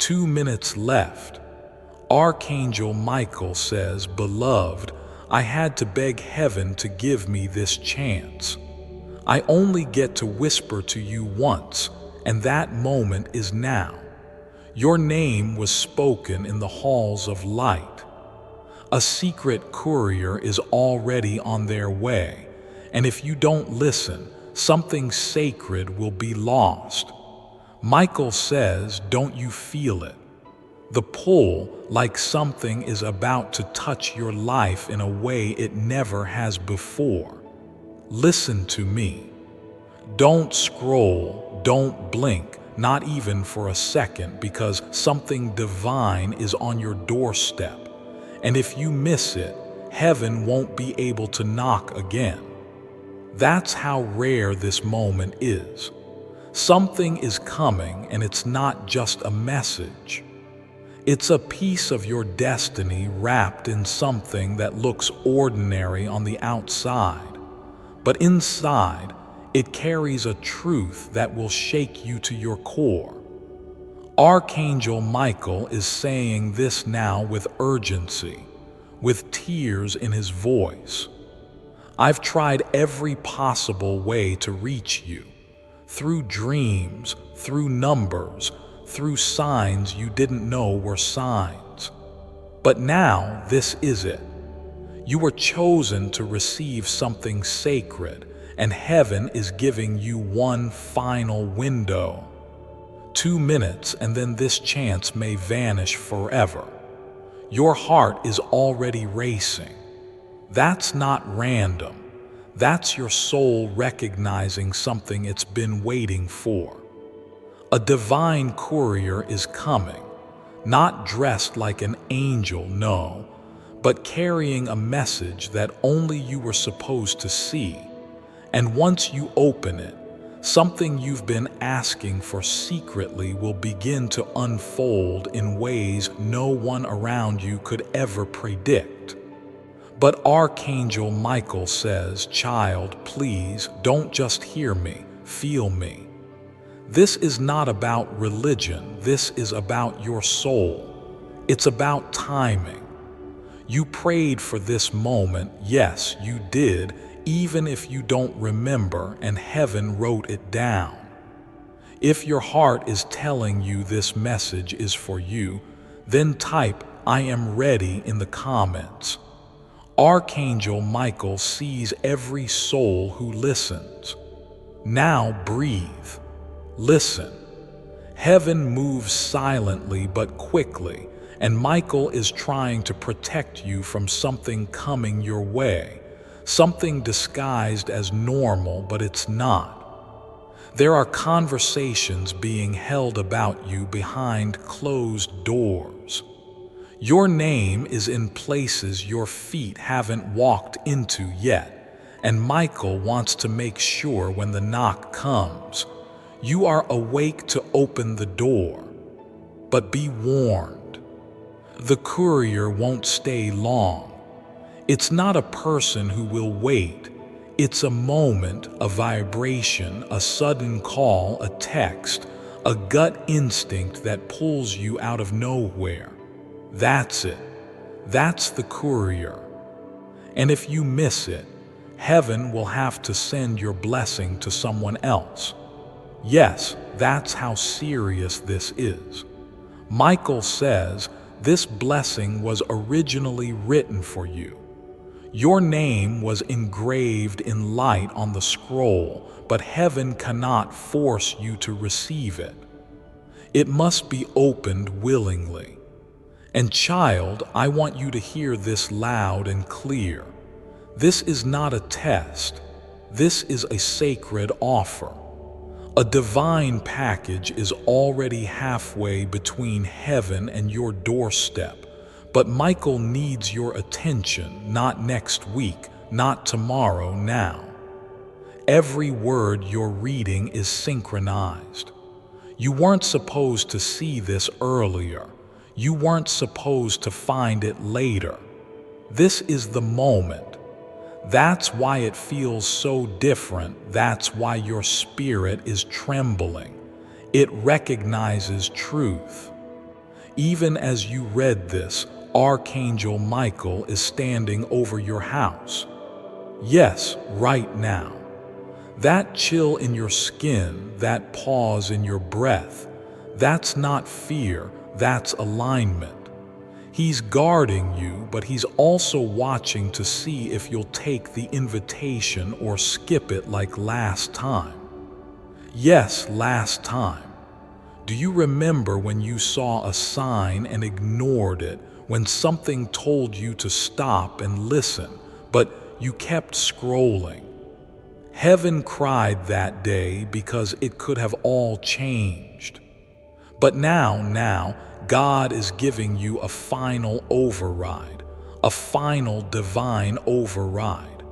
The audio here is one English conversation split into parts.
2 minutes left. Archangel Michael says, "Beloved, I had to beg heaven to give me this chance. I only get to whisper to you once, and that moment is now. Your name was spoken in the halls of light. A secret courier is already on their way, and if you don't listen, something sacred will be lost." Michael says, "Don't you feel it? The pull, like something is about to touch your life in a way it never has before. Listen to me. Don't scroll, don't blink, not even for a second, because something divine is on your doorstep. And if you miss it, heaven won't be able to knock again." That's how rare this moment is. Something is coming, and it's not just a message. It's a piece of your destiny wrapped in something that looks ordinary on the outside, but inside, it carries a truth that will shake you to your core. Archangel Michael is saying this now with urgency, with tears in his voice. "I've tried every possible way to reach you, through dreams, through numbers, through signs you didn't know were signs. But now this is it. You were chosen to receive something sacred, and heaven is giving you one final window. 2 minutes, and then this chance may vanish forever. Your heart is already racing. That's not random. That's your soul recognizing something it's been waiting for. A divine courier is coming, not dressed like an angel, no, but carrying a message that only you were supposed to see. And once you open it, something you've been asking for secretly will begin to unfold in ways no one around you could ever predict." But Archangel Michael says, "Child, please don't just hear me, feel me. This is not about religion, this is about your soul. It's about timing. You prayed for this moment, yes, you did, even if you don't remember, and heaven wrote it down. If your heart is telling you this message is for you, then type 'I am ready' in the comments." Archangel Michael sees every soul who listens. Now breathe. Listen. Heaven moves silently but quickly, and Michael is trying to protect you from something coming your way, something disguised as normal, but it's not. There are conversations being held about you behind closed doors. Your name is in places your feet haven't walked into yet, and Michael wants to make sure when the knock comes, you are awake to open the door. But be warned. The courier won't stay long. It's not a person who will wait. It's a moment, a vibration, a sudden call, a text, a gut instinct that pulls you out of nowhere. That's it. That's the courier. And if you miss it, heaven will have to send your blessing to someone else. Yes, that's how serious this is. Michael says, this blessing was originally written for you. Your name was engraved in light on the scroll, but heaven cannot force you to receive it. It must be opened willingly. And child, I want you to hear this loud and clear. This is not a test. This is a sacred offer. A divine package is already halfway between heaven and your doorstep, but Michael needs your attention, not next week, not tomorrow, now. Every word you're reading is synchronized. You weren't supposed to see this earlier. You weren't supposed to find it later. This is the moment. That's why it feels so different. That's why your spirit is trembling. It recognizes truth. Even as you read this, Archangel Michael is standing over your house. Yes, right now. That chill in your skin, that pause in your breath, that's not fear, that's alignment. He's guarding you, but he's also watching to see if you'll take the invitation or skip it like last time. Yes, last time. Do you remember when you saw a sign and ignored it, when something told you to stop and listen, but you kept scrolling? Heaven cried that day because it could have all changed. But now, God is giving you a final override, a final divine override.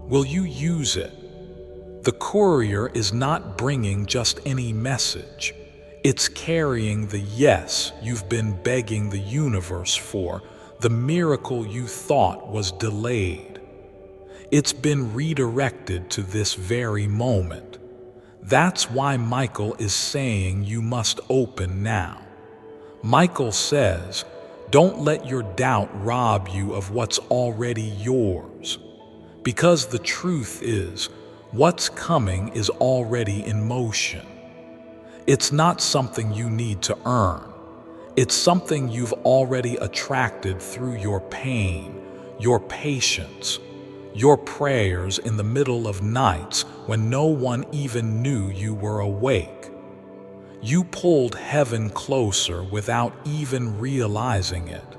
Will you use it? The courier is not bringing just any message. It's carrying the yes you've been begging the universe for, the miracle you thought was delayed. It's been redirected to this very moment. That's why Michael is saying you must open now. Michael says, don't let your doubt rob you of what's already yours. Because the truth is, what's coming is already in motion. It's not something you need to earn. It's something you've already attracted through your pain, your patience, your prayers in the middle of nights when no one even knew you were awake. You pulled heaven closer without even realizing it.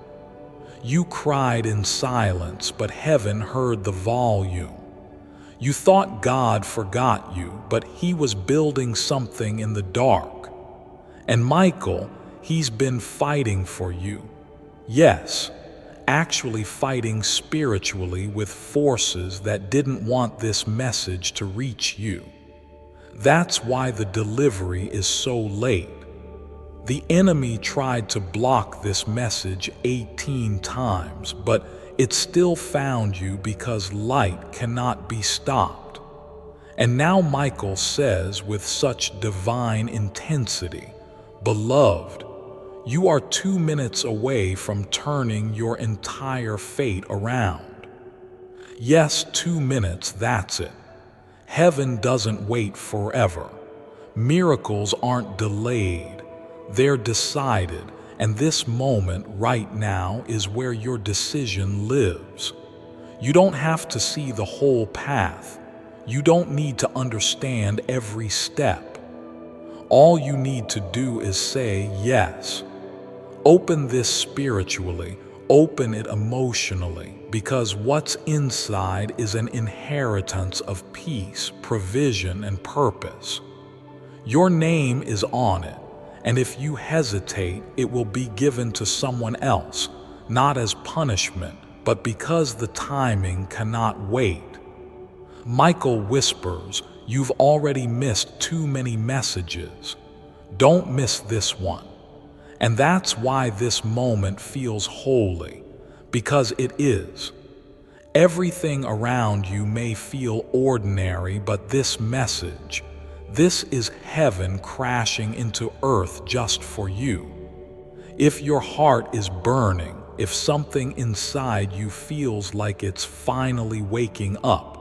You cried in silence, but heaven heard the volume. You thought God forgot you, but he was building something in the dark. And Michael, he's been fighting for you. Yes, actually fighting spiritually with forces that didn't want this message to reach you. That's why the delivery is so late. The enemy tried to block this message 18 times, but it still found you because light cannot be stopped. And now Michael says with such divine intensity, "Beloved, you are 2 minutes away from turning your entire fate around." Yes, 2 minutes, that's it. Heaven doesn't wait forever. Miracles aren't delayed, they're decided, and this moment right now is where your decision lives. You don't have to see the whole path. You don't need to understand every step. All you need to do is say yes. Open this spiritually, open it emotionally, because what's inside is an inheritance of peace, provision, and purpose. Your name is on it, and if you hesitate, it will be given to someone else, not as punishment, but because the timing cannot wait. Michael whispers, "You've already missed too many messages. Don't miss this one." And that's why this moment feels holy, because it is. Everything around you may feel ordinary, but this message, this is heaven crashing into earth just for you. If your heart is burning, if something inside you feels like it's finally waking up,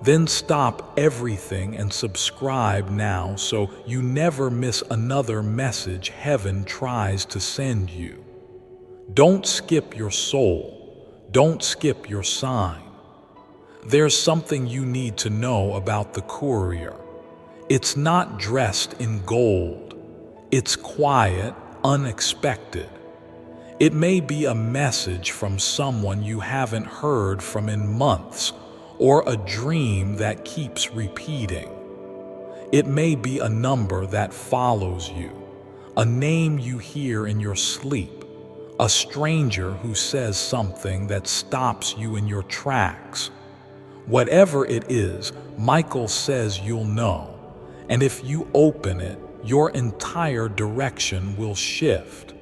then stop everything and subscribe now so you never miss another message heaven tries to send you. Don't skip your soul. Don't skip your sign. There's something you need to know about the courier. It's not dressed in gold. It's quiet, unexpected. It may be a message from someone you haven't heard from in months, or a dream that keeps repeating. It may be a number that follows you, a name you hear in your sleep, a stranger who says something that stops you in your tracks. Whatever it is, Michael says you'll know, and if you open it, your entire direction will shift.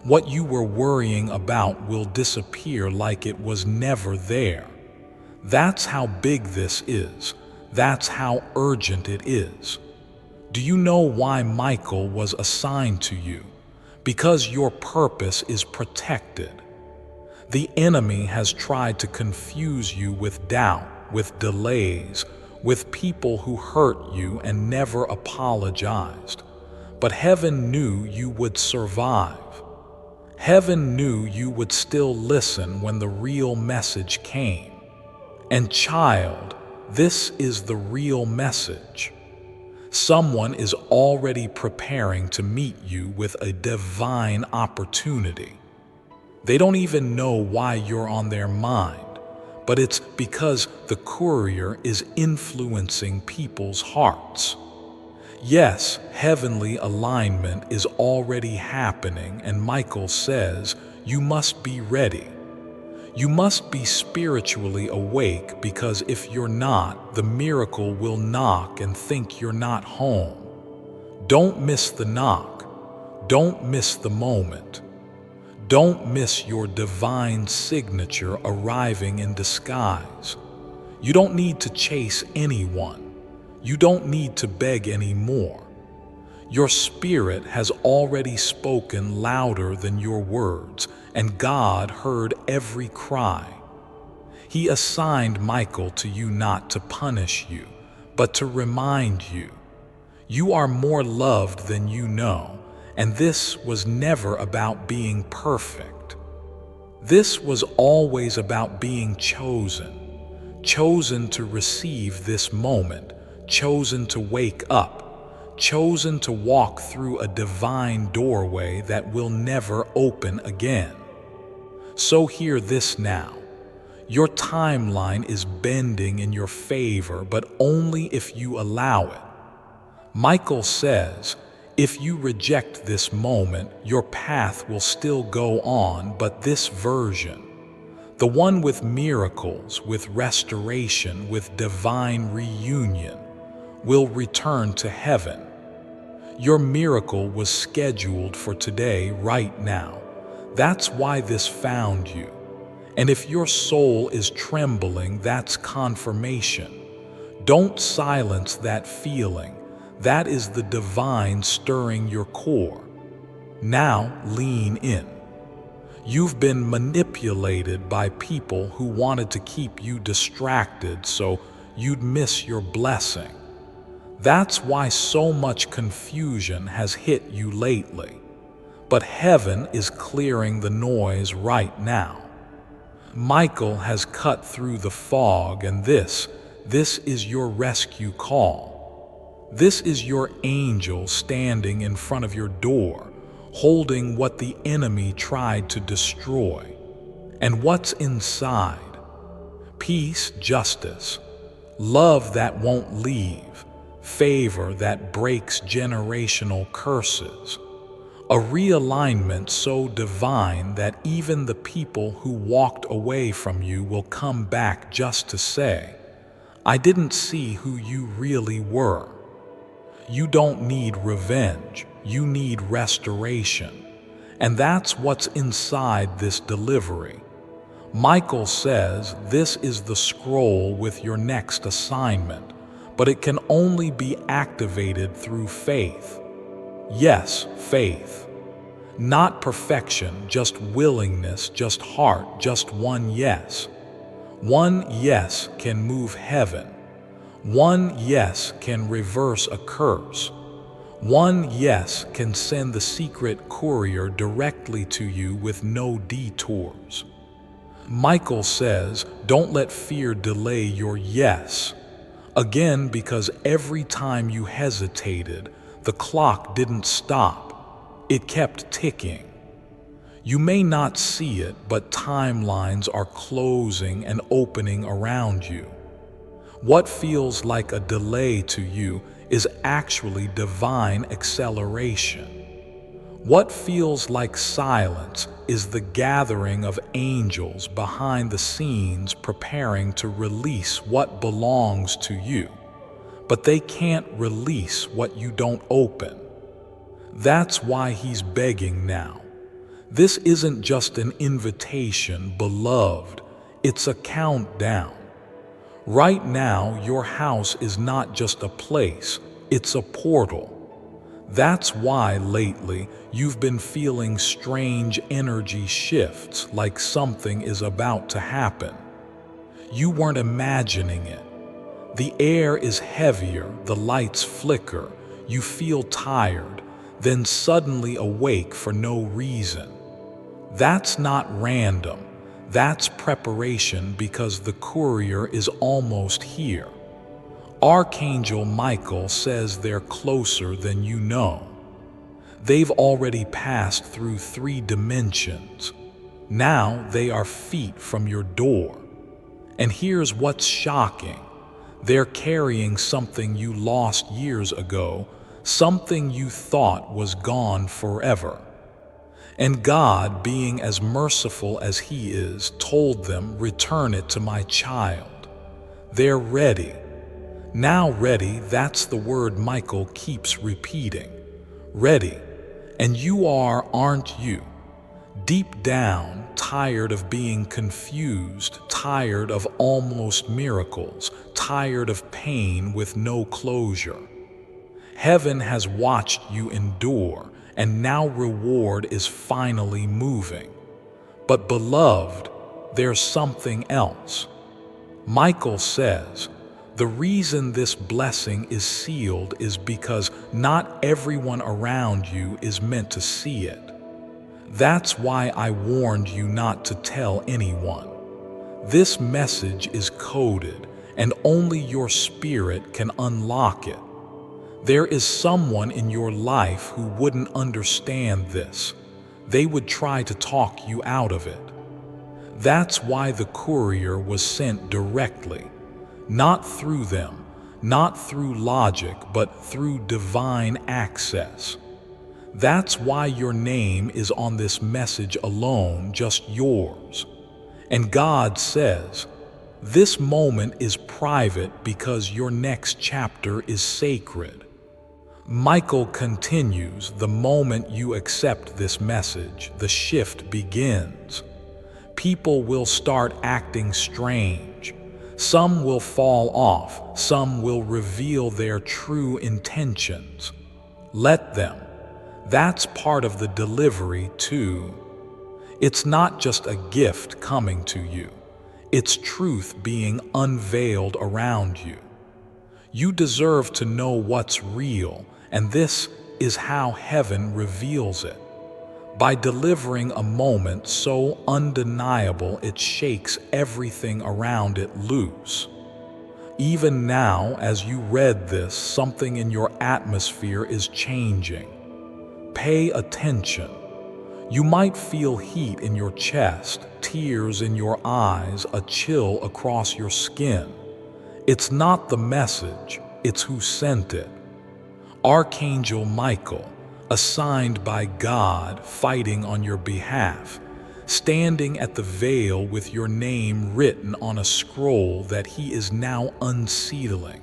What you were worrying about will disappear like it was never there. That's how big this is. That's how urgent it is. Do you know why Michael was assigned to you? because your purpose is protected. The enemy has tried to confuse you with doubt, with delays, with people who hurt you and never apologized. But heaven knew you would survive. Heaven knew you would still listen when the real message came. And child, this is the real message. Someone is already preparing to meet you with a divine opportunity. They don't even know why you're on their mind, but it's because the courier is influencing people's hearts. Yes, heavenly alignment is already happening, and Michael says you must be ready. You must be spiritually awake, because if you're not, the miracle will knock and think you're not home. Don't miss the knock. Don't miss the moment. Don't miss your divine signature arriving in disguise. You don't need to chase anyone. You don't need to beg anymore. Your spirit has already spoken louder than your words, and God heard every cry. He assigned Michael to you not to punish you, but to remind you. You are more loved than you know. And this was never about being perfect. This was always about being chosen. Chosen to receive this moment. Chosen to wake up. Chosen to walk through a divine doorway that will never open again. So hear this now. Your timeline is bending in your favor, but only if you allow it. Michael says, if you reject this moment, your path will still go on, but this version, the one with miracles, with restoration, with divine reunion, will return to heaven. Your miracle was scheduled for today, right now. That's why this found you. And if your soul is trembling, that's confirmation. Don't silence that feeling. That is the divine stirring your core. Now lean in. You've been manipulated by people who wanted to keep you distracted so you'd miss your blessing. That's why so much confusion has hit you lately. But heaven is clearing the noise right now. Michael has cut through the fog, and this is your rescue call. This is your angel standing in front of your door, holding what the enemy tried to destroy. And what's inside? Peace, justice, love that won't leave, favor that breaks generational curses, a realignment so divine that even the people who walked away from you will come back just to say, I didn't see who you really were. You don't need revenge, you need restoration. And that's what's inside this delivery. Michael says this is the scroll with your next assignment, but it can only be activated through faith. Yes, faith. Not perfection, just willingness, just heart, just one yes. One yes can move heaven. One yes can reverse a curse. One yes can send the secret courier directly to you with no detours. Michael says, don't let fear delay your yes. Again, because every time you hesitated, the clock didn't stop. It kept ticking. You may not see it, but timelines are closing and opening around you. What feels like a delay to you is actually divine acceleration. What feels like silence is the gathering of angels behind the scenes preparing to release what belongs to you. But they can't release what you don't open. That's why he's begging now. This isn't just an invitation, beloved. It's a countdown. Right now, your house is not just a place, it's a portal. That's why lately you've been feeling strange energy shifts, like something is about to happen. You weren't imagining it. The air is heavier, the lights flicker, you feel tired, then suddenly awake for no reason. That's not random. That's preparation, because the courier is almost here. Archangel Michael says they're closer than you know. They've already passed through 3 dimensions. Now they are feet from your door. And here's what's shocking. They're carrying something you lost years ago, something you thought was gone forever. And God, being as merciful as He is, told them, "Return it to my child." They're ready. Now ready, that's the word Michael keeps repeating. Ready. And you are, aren't you? Deep down, tired of being confused, tired of almost miracles, tired of pain with no closure. Heaven has watched you endure, and now reward is finally moving. But beloved, there's something else. Michael says, the reason this blessing is sealed is because not everyone around you is meant to see it. That's why I warned you not to tell anyone. This message is coded, and only your spirit can unlock it. There is someone in your life who wouldn't understand this. They would try to talk you out of it. That's why the courier was sent directly. Not through them, not through logic, but through divine access. That's why your name is on this message alone, just yours. And God says, this moment is private because your next chapter is sacred. Michael continues, the moment you accept this message, the shift begins. People will start acting strange. Some will fall off, some will reveal their true intentions. Let them. That's part of the delivery too. It's not just a gift coming to you. It's truth being unveiled around you. You deserve to know what's real, and this is how heaven reveals it. By delivering a moment so undeniable it shakes everything around it loose. Even now, as you read this, something in your atmosphere is changing. Pay attention. You might feel heat in your chest, tears in your eyes, a chill across your skin. It's not the message, it's who sent it. Archangel Michael, assigned by God, fighting on your behalf, standing at the veil with your name written on a scroll that he is now unsealing.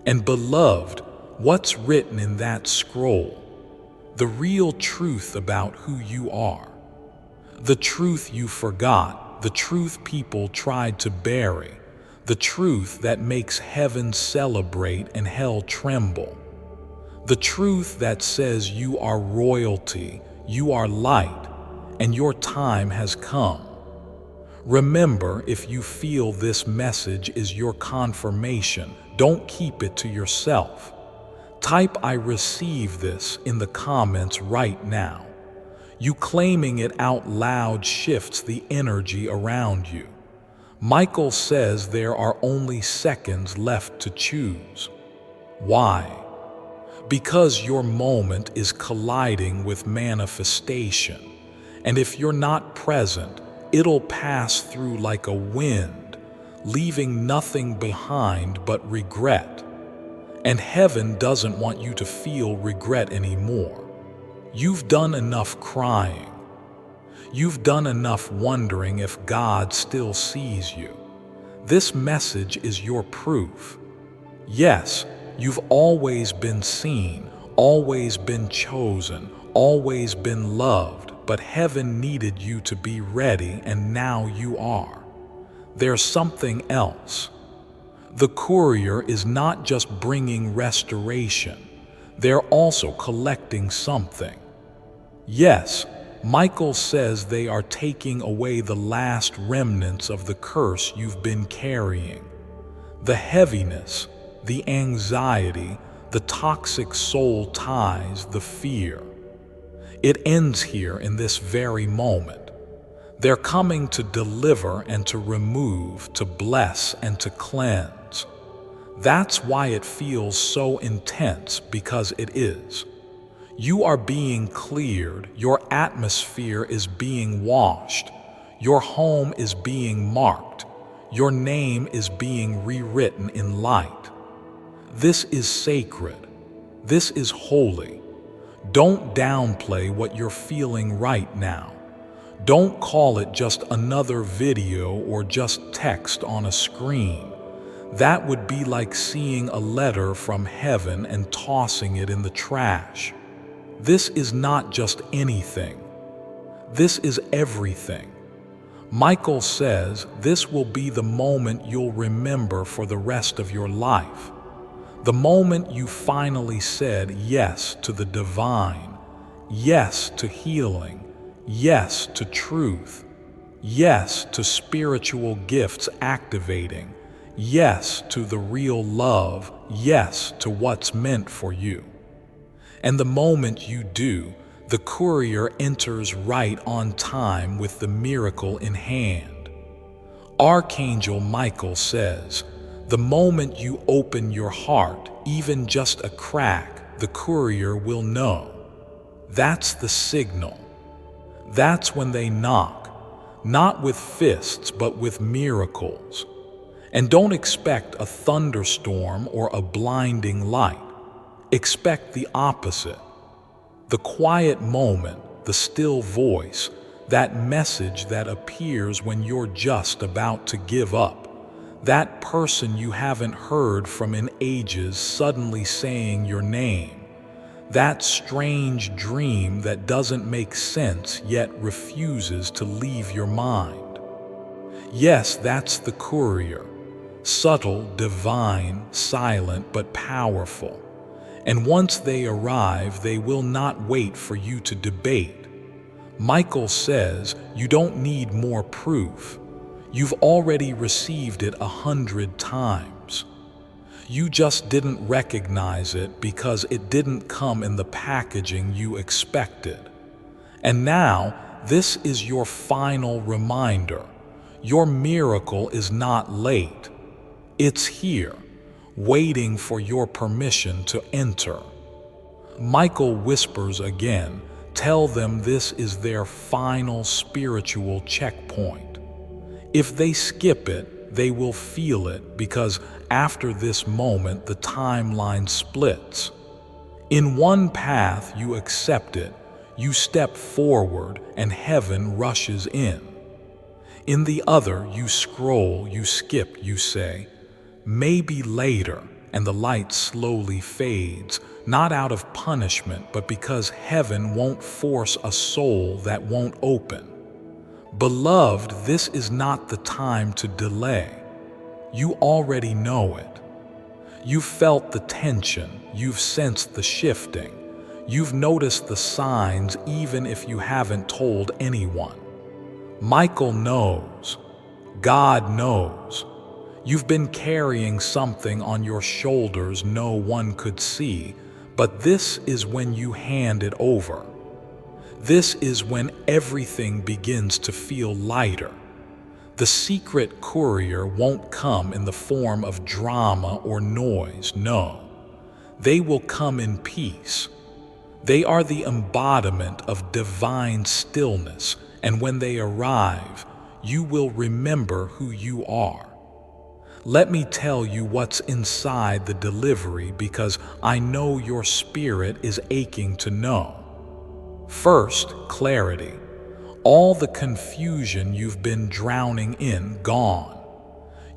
And beloved, what's written in that scroll? The real truth about who you are. The truth you forgot, the truth people tried to bury, the truth that makes heaven celebrate and hell tremble. The truth that says you are royalty, you are light, and your time has come. Remember, if you feel this message is your confirmation, don't keep it to yourself. Type "I receive this" in the comments right now. You claiming it out loud shifts the energy around you. Michael says there are only seconds left to choose. Why? Because your moment is colliding with manifestation, and if you're not present, it'll pass through like a wind, leaving nothing behind but regret. And heaven doesn't want you to feel regret anymore. You've done enough crying. You've done enough wondering if God still sees you. This message is your proof. Yes, you've always been seen, always been chosen, always been loved, but heaven needed you to be ready, and now you are. There's something else. The courier is not just bringing restoration. They're also collecting something. Yes, Michael says they are taking away the last remnants of the curse you've been carrying. The heaviness, the anxiety, the toxic soul ties, the fear. It ends here in this very moment. They're coming to deliver and to remove, to bless and to cleanse. That's why it feels so intense, because it is. You are being cleared, your atmosphere is being washed, your home is being marked, your name is being rewritten in light. This is sacred. This is holy. Don't downplay what you're feeling right now. Don't call it just another video or just text on a screen. That would be like seeing a letter from heaven and tossing it in the trash. This is not just anything. This is everything. Michael says this will be the moment you'll remember for the rest of your life. The moment you finally said yes to the divine, yes to healing, yes to truth, yes to spiritual gifts activating, yes to the real love, yes to what's meant for you. And the moment you do, the courier enters right on time with the miracle in hand. Archangel Michael says, the moment you open your heart, even just a crack, the courier will know. That's the signal. That's when they knock, not with fists, but with miracles. And don't expect a thunderstorm or a blinding light. Expect the opposite. The quiet moment, the still voice, that message that appears when you're just about to give up. That person you haven't heard from in ages suddenly saying your name. That strange dream that doesn't make sense yet refuses to leave your mind. Yes, that's the courier. Subtle, divine, silent, but powerful. And once they arrive, they will not wait for you to debate. Michael says you don't need more proof. You've already received it 100 times. You just didn't recognize it because it didn't come in the packaging you expected. And now, this is your final reminder. Your miracle is not late. It's here, waiting for your permission to enter. Michael whispers again, tell them this is their final spiritual checkpoint. If they skip it, they will feel it, because after this moment the timeline splits. In one path you accept it, you step forward and heaven rushes in. In the other you scroll, you skip, you say, maybe later, and the light slowly fades, not out of punishment, but because heaven won't force a soul that won't open. Beloved, this is not the time to delay. You already know it. You've felt the tension, you've sensed the shifting, you've noticed the signs even if you haven't told anyone. Michael knows. God knows. You've been carrying something on your shoulders no one could see, but this is when you hand it over. This is when everything begins to feel lighter. The secret courier won't come in the form of drama or noise, no. They will come in peace. They are the embodiment of divine stillness, and when they arrive, you will remember who you are. Let me tell you what's inside the delivery, because I know your spirit is aching to know. First, clarity. All the confusion you've been drowning in, gone.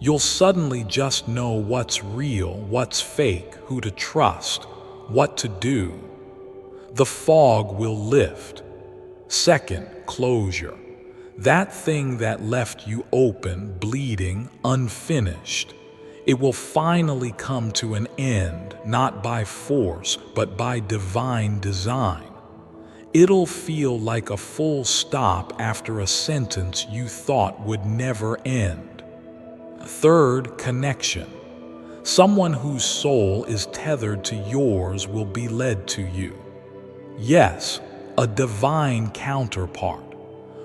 You'll suddenly just know what's real, what's fake, who to trust, what to do. The fog will lift. Second, closure. That thing that left you open, bleeding, unfinished. It will finally come to an end, not by force, but by divine design. It'll feel like a full stop after a sentence you thought would never end. Third, connection. Someone whose soul is tethered to yours will be led to you. Yes, a divine counterpart.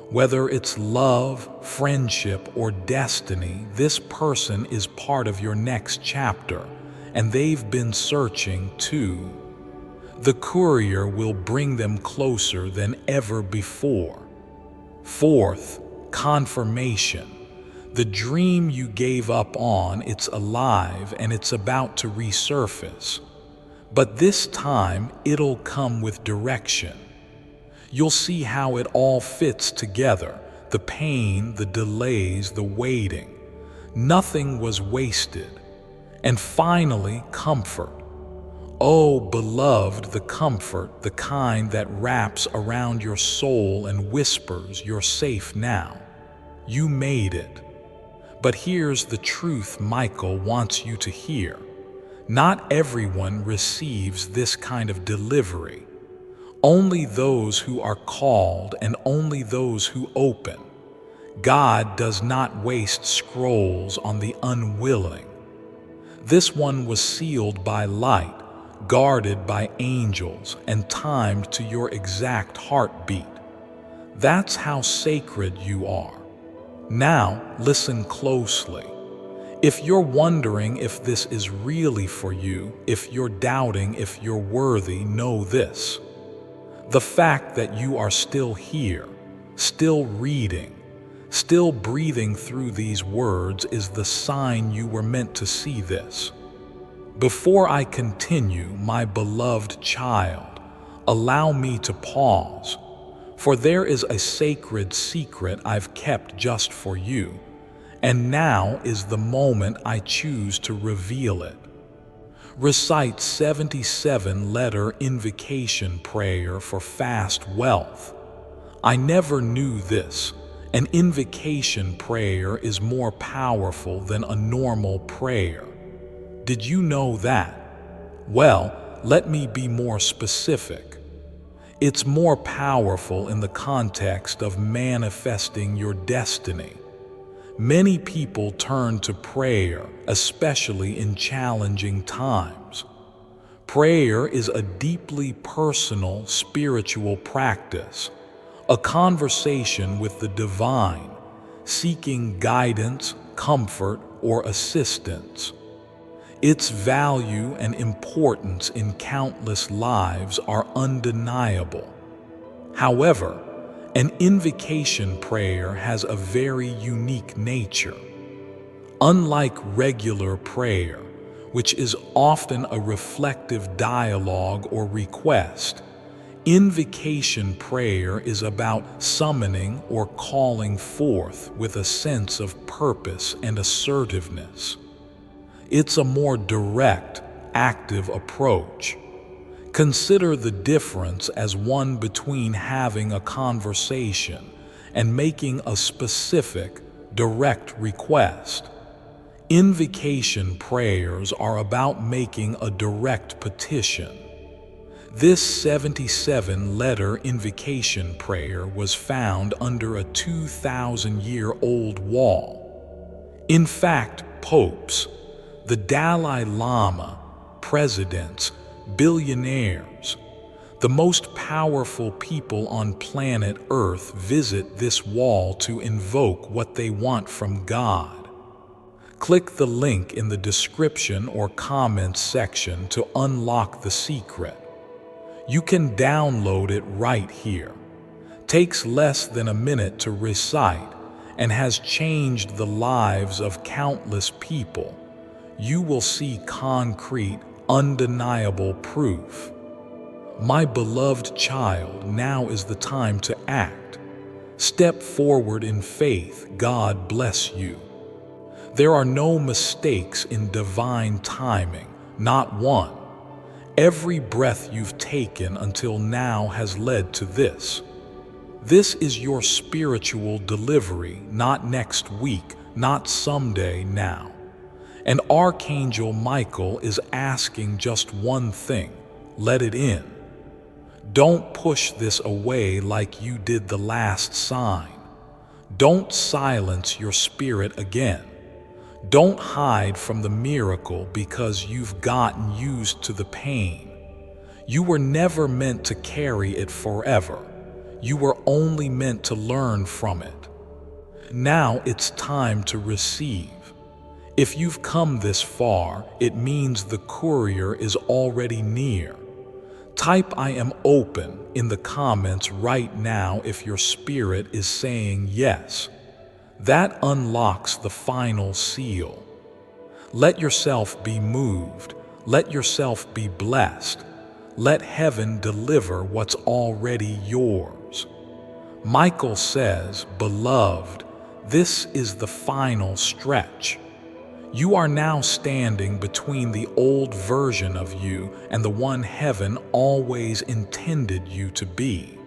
Whether it's love, friendship, or destiny, this person is part of your next chapter, and they've been searching too. The courier will bring them closer than ever before. Fourth, confirmation. The dream you gave up on, it's alive and it's about to resurface. But this time, it'll come with direction. You'll see how it all fits together, the pain, the delays, the waiting. Nothing was wasted. And finally, comfort. Oh, beloved, the comfort, the kind that wraps around your soul and whispers, "You're safe now. You made it." But here's the truth Michael wants you to hear. Not everyone receives this kind of delivery. Only those who are called and only those who open. God does not waste scrolls on the unwilling. This one was sealed by light, guarded by angels, and timed to your exact heartbeat. That's how sacred you are. Now, listen closely. If you're wondering if this is really for you, if you're doubting if you're worthy, know this. The fact that you are still here, still reading, still breathing through these words is the sign you were meant to see this. Before I continue, my beloved child, allow me to pause, for there is a sacred secret I've kept just for you, and now is the moment I choose to reveal it. Recite 77-letter invocation prayer for fast wealth. I never knew this. An invocation prayer is more powerful than a normal prayer. Did you know that? Well, let me be more specific. It's more powerful in the context of manifesting your destiny. Many people turn to prayer, especially in challenging times. Prayer is a deeply personal spiritual practice, a conversation with the divine, seeking guidance, comfort, or assistance. Its value and importance in countless lives are undeniable. However, an invocation prayer has a very unique nature. Unlike regular prayer, which is often a reflective dialogue or request, invocation prayer is about summoning or calling forth with a sense of purpose and assertiveness. It's a more direct, active approach. Consider the difference as one between having a conversation and making a specific, direct request. Invocation prayers are about making a direct petition. This 77-letter invocation prayer was found under a 2,000-year-old wall. In fact, popes, the Dalai Lama, presidents, billionaires, the most powerful people on planet Earth visit this wall to invoke what they want from God. Click the link in the description or comments section to unlock the secret. You can download it right here. Takes less than a minute to recite and has changed the lives of countless people. You will see concrete, undeniable proof. My beloved child, now is the time to act. Step forward in faith. God bless you. There are no mistakes in divine timing, not one. Every breath you've taken until now has led to this. This is your spiritual delivery, not next week, not someday, now. And Archangel Michael is asking just one thing: let it in. Don't push this away like you did the last sign. Don't silence your spirit again. Don't hide from the miracle because you've gotten used to the pain. You were never meant to carry it forever. You were only meant to learn from it. Now it's time to receive. If you've come this far, it means the courier is already near. Type "I am open" in the comments right now if your spirit is saying yes. That unlocks the final seal. Let yourself be moved. Let yourself be blessed. Let heaven deliver what's already yours. Michael says, "Beloved, this is the final stretch." You are now standing between the old version of you and the one heaven always intended you to be.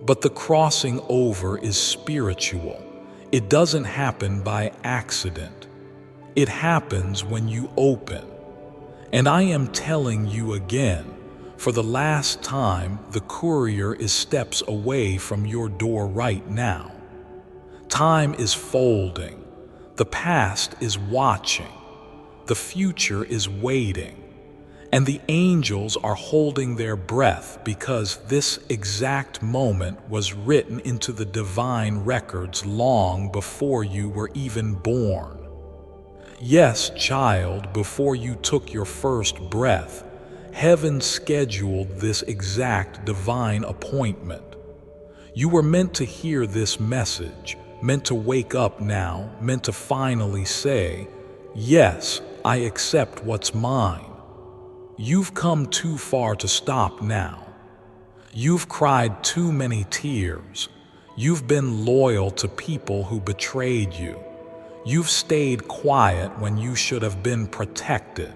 But the crossing over is spiritual. It doesn't happen by accident. It happens when you open. And I am telling you again, for the last time, the courier is steps away from your door right now. Time is folding. The past is watching. The future is waiting. And the angels are holding their breath because this exact moment was written into the divine records long before you were even born. Yes, child, before you took your first breath, heaven scheduled this exact divine appointment. You were meant to hear this message, meant to wake up now, meant to finally say, "Yes, I accept what's mine." You've come too far to stop now. You've cried too many tears. You've been loyal to people who betrayed you. You've stayed quiet when you should have been protected.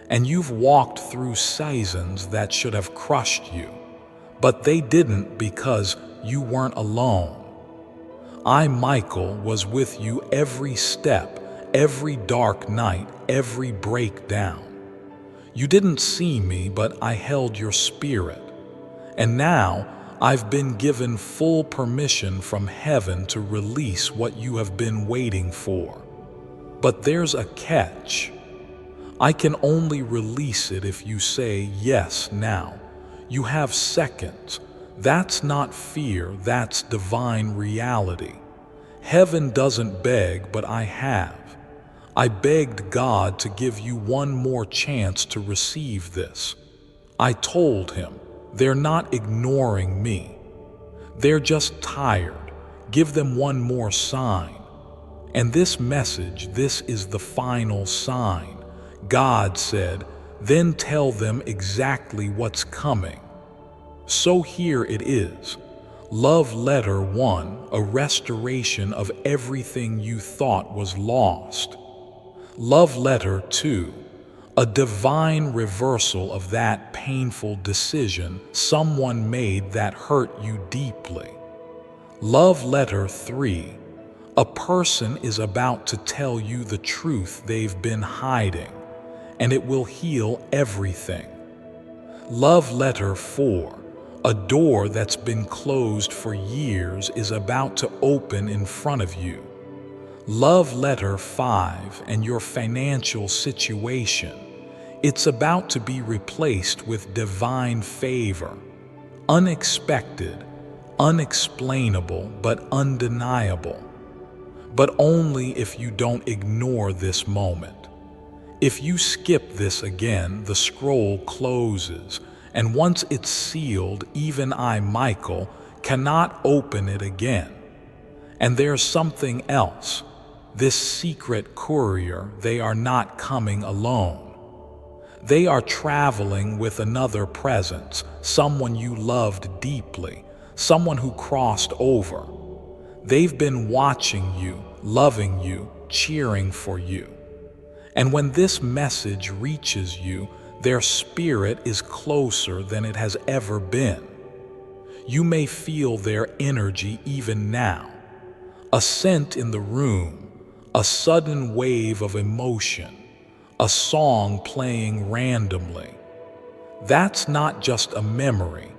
And you've walked through seasons that should have crushed you. But they didn't because you weren't alone. I, Michael, was with you every step, every dark night, every breakdown. You didn't see me, but I held your spirit. And now I've been given full permission from heaven to release what you have been waiting for. But there's a catch. I can only release it if you say yes now. You have seconds. That's not fear, that's divine reality. Heaven doesn't beg, but I have. I begged God to give you one more chance to receive this. I told him, they're not ignoring me. They're just tired. Give them one more sign. And this message, this is the final sign. God said, then tell them exactly what's coming. So here it is. Love letter 1, a restoration of everything you thought was lost. Love letter 2, a divine reversal of that painful decision someone made that hurt you deeply. Love letter 3, a person is about to tell you the truth they've been hiding, and it will heal everything. Love letter 4, a door that's been closed for years is about to open in front of you. Love letter 5, and your financial situation. It's about to be replaced with divine favor. Unexpected, unexplainable, but undeniable. But only if you don't ignore this moment. If you skip this again, the scroll closes. And once it's sealed, even I, Michael, cannot open it again. And there's something else. This secret courier, they are not coming alone. They are traveling with another presence, someone you loved deeply, someone who crossed over. They've been watching you, loving you, cheering for you. And when this message reaches you, their spirit is closer than it has ever been. You may feel their energy even now. A scent in the room, a sudden wave of emotion, a song playing randomly. That's not just a memory.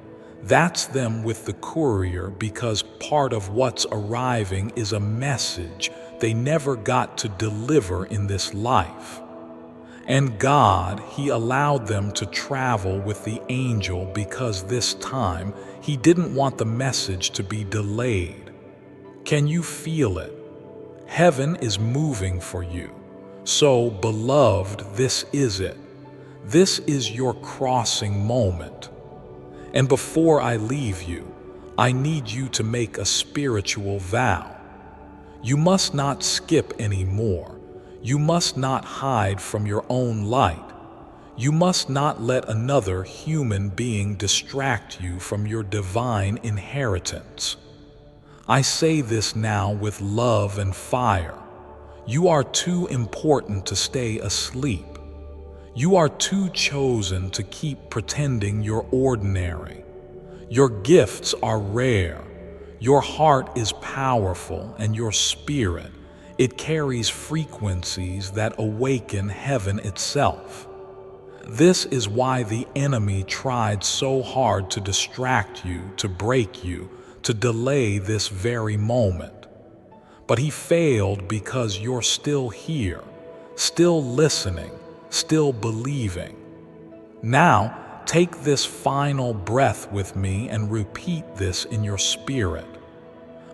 That's them with the courier, because part of what's arriving is a message they never got to deliver in this life. And God, He allowed them to travel with the angel because this time He didn't want the message to be delayed. Can you feel it? Heaven is moving for you. So, beloved, this is it. This is your crossing moment. And before I leave you, I need you to make a spiritual vow. You must not skip anymore. You must not hide from your own light. You must not let another human being distract you from your divine inheritance. I say this now with love and fire. You are too important to stay asleep. You are too chosen to keep pretending you're ordinary. Your gifts are rare. Your heart is powerful, and your spirit, it carries frequencies that awaken heaven itself. This is why the enemy tried so hard to distract you, to break you, to delay this very moment. But he failed because you're still here, still listening, still believing. Now, take this final breath with me and repeat this in your spirit.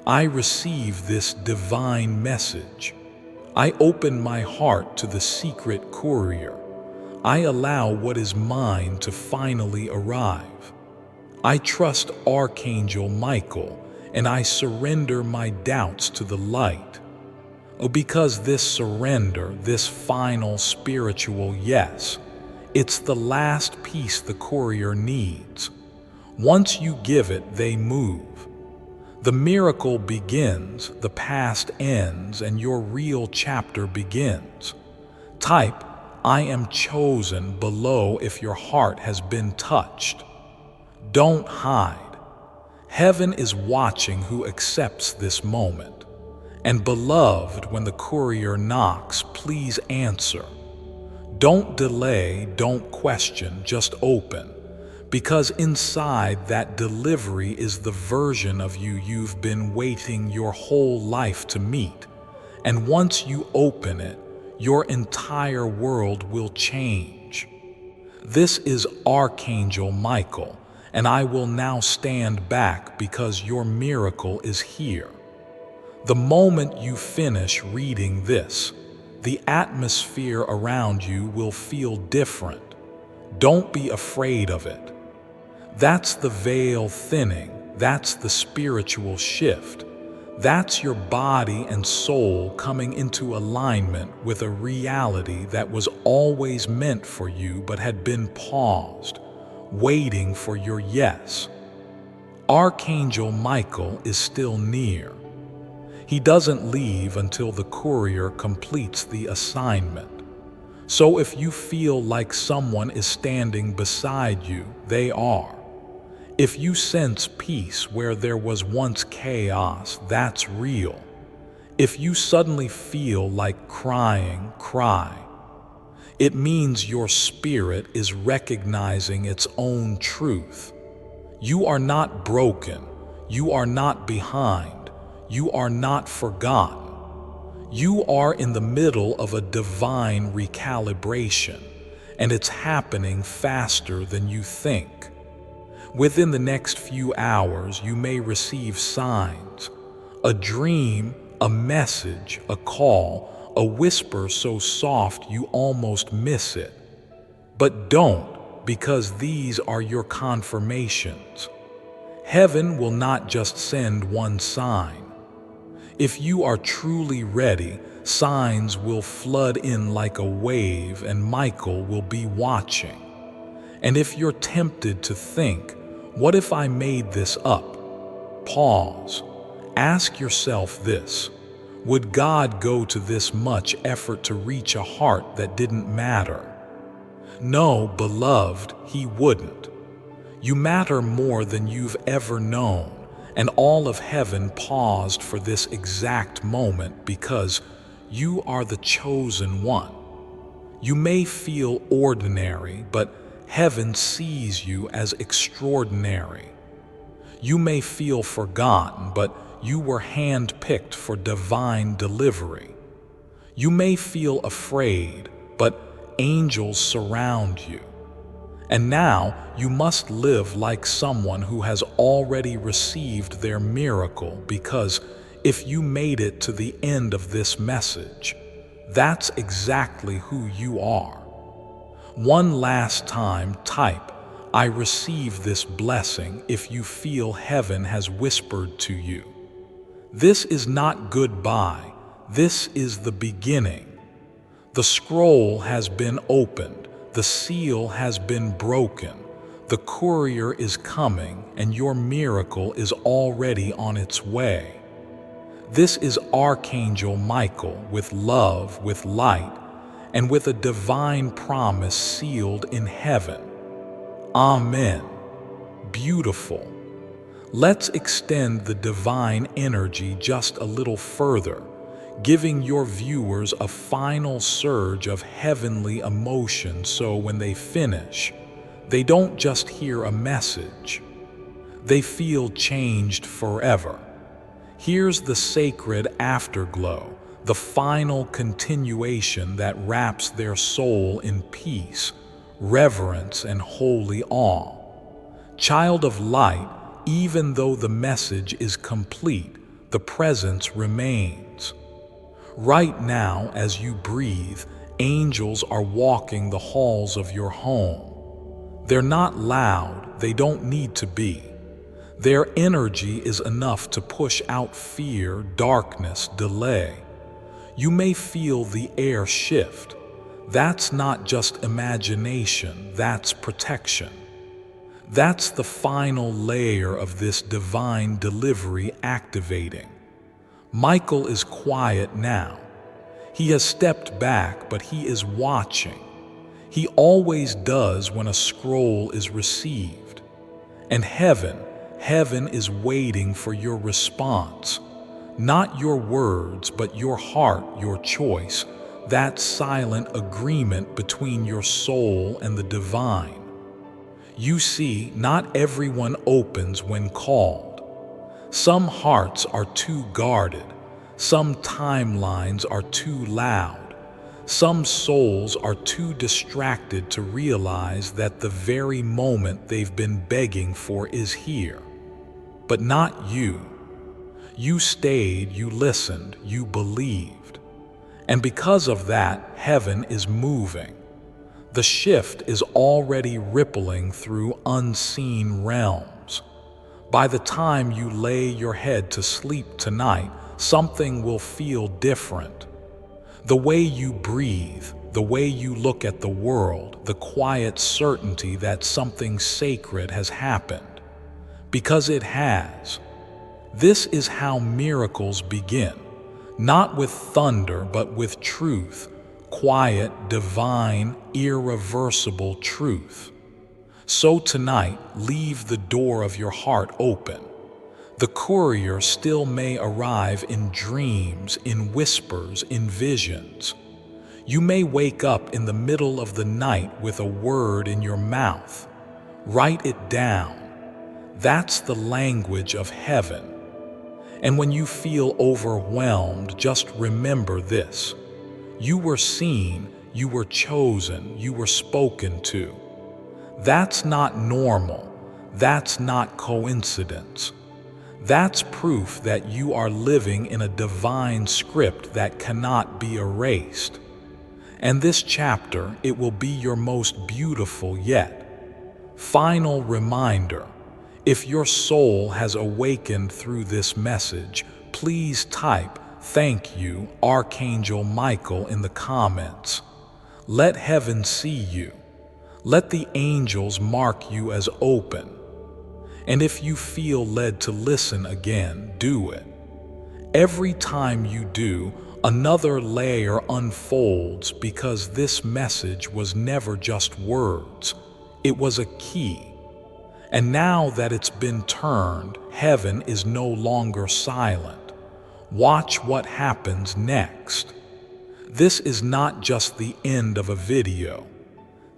I receive this divine message. I open my heart to the secret courier. I allow what is mine to finally arrive. I trust Archangel Michael, and I surrender my doubts to the light. Oh, because this surrender, this final spiritual yes, it's the last piece the courier needs. Once you give it, they move. The miracle begins, the past ends, and your real chapter begins. Type, I am chosen below if your heart has been touched. Don't hide. Heaven is watching who accepts this moment. And beloved, when the courier knocks, please answer. Don't delay, don't question, just open. Because inside that delivery is the version of you you've been waiting your whole life to meet. And once you open it, your entire world will change. This is Archangel Michael, and I will now stand back because your miracle is here. The moment you finish reading this, the atmosphere around you will feel different. Don't be afraid of it. That's the veil thinning. That's the spiritual shift. That's your body and soul coming into alignment with a reality that was always meant for you but had been paused, waiting for your yes. Archangel Michael is still near. He doesn't leave until the courier completes the assignment. So if you feel like someone is standing beside you, they are. If you sense peace where there was once chaos, that's real. If you suddenly feel like crying, cry. It means your spirit is recognizing its own truth. You are not broken. You are not behind. You are not forgotten. You are in the middle of a divine recalibration, and it's happening faster than you think. Within the next few hours, you may receive signs, a dream, a message, a call, a whisper so soft you almost miss it. But don't, because these are your confirmations. Heaven will not just send one sign. If you are truly ready, signs will flood in like a wave, and Michael will be watching. And if you're tempted to think, what if I made this up? Pause. Ask yourself this. Would God go to this much effort to reach a heart that didn't matter? No, beloved, He wouldn't. You matter more than you've ever known, and all of heaven paused for this exact moment because you are the chosen one. You may feel ordinary, but heaven sees you as extraordinary. You may feel forgotten, but you were handpicked for divine delivery. You may feel afraid, but angels surround you. And now you must live like someone who has already received their miracle, because if you made it to the end of this message, that's exactly who you are. One last time, type, "I receive this blessing," if you feel heaven has whispered to you. This is not goodbye, this is the beginning. The scroll has been opened, the seal has been broken, the courier is coming, and your miracle is already on its way. This is Archangel Michael with love, with light, and with a divine promise sealed in heaven. Amen. Beautiful. Let's extend the divine energy just a little further, giving your viewers a final surge of heavenly emotion so when they finish, they don't just hear a message, they feel changed forever. Here's the sacred afterglow, the final continuation that wraps their soul in peace, reverence, and holy awe. Child of light, even though the message is complete, the presence remains. Right now, as you breathe, angels are walking the halls of your home. They're not loud, they don't need to be. Their energy is enough to push out fear, darkness, delay. You may feel the air shift. That's not just imagination, that's protection. That's the final layer of this divine delivery activating. Michael is quiet now. He has stepped back, but he is watching. He always does when a scroll is received. And heaven is waiting for your response. Not your words, but your heart, your choice, that silent agreement between your soul and the divine. You see, not everyone opens when called. Some hearts are too guarded, some timelines are too loud, some souls are too distracted to realize that the very moment they've been begging for is here. But not you. You stayed, you listened, you believed. And because of that, heaven is moving. The shift is already rippling through unseen realms. By the time you lay your head to sleep tonight, something will feel different. The way you breathe, the way you look at the world, the quiet certainty that something sacred has happened. Because it has. This is how miracles begin, not with thunder, but with truth, quiet, divine, irreversible truth. So tonight, leave the door of your heart open. The courier still may arrive in dreams, in whispers, in visions. You may wake up in the middle of the night with a word in your mouth. Write it down. That's the language of heaven. And when you feel overwhelmed, just remember this. You were seen, you were chosen, you were spoken to. That's not normal. That's not coincidence. That's proof that you are living in a divine script that cannot be erased. And this chapter, it will be your most beautiful yet. Final reminder. If your soul has awakened through this message, please type "Thank you, Archangel Michael" in the comments. Let heaven see you. Let the angels mark you as open. And if you feel led to listen again, do it. Every time you do, another layer unfolds, because this message was never just words. It was a key. And now that it's been turned, heaven is no longer silent. Watch what happens next. This is not just the end of a video.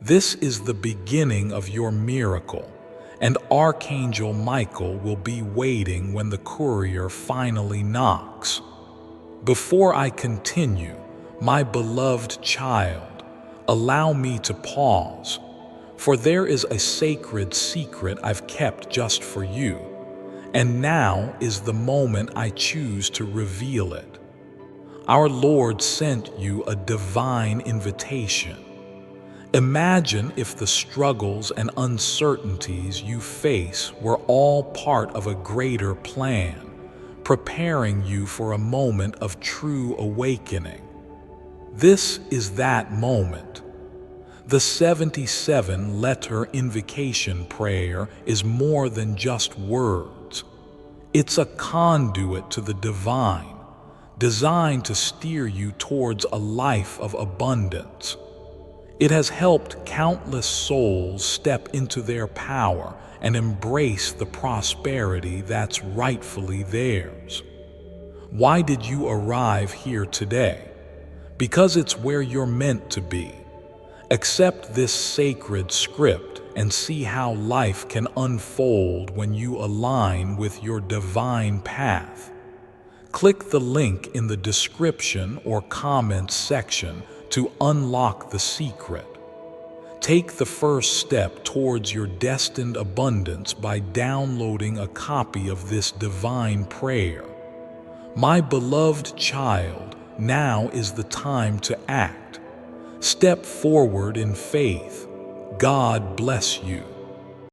This is the beginning of your miracle, and Archangel Michael will be waiting when the courier finally knocks. Before I continue, my beloved child, allow me to pause, for there is a sacred secret I've kept just for you, and now is the moment I choose to reveal it. Our Lord sent you a divine invitation. Imagine if the struggles and uncertainties you face were all part of a greater plan, preparing you for a moment of true awakening. This is that moment. The 77-letter invocation prayer is more than just words. It's a conduit to the divine, designed to steer you towards a life of abundance. It has helped countless souls step into their power and embrace the prosperity that's rightfully theirs. Why did you arrive here today? Because it's where you're meant to be. Accept this sacred script and see how life can unfold when you align with your divine path. Click the link in the description or comments section to unlock the secret. Take the first step towards your destined abundance by downloading a copy of this divine prayer. My beloved child, now is the time to act. Step forward in faith. God bless you.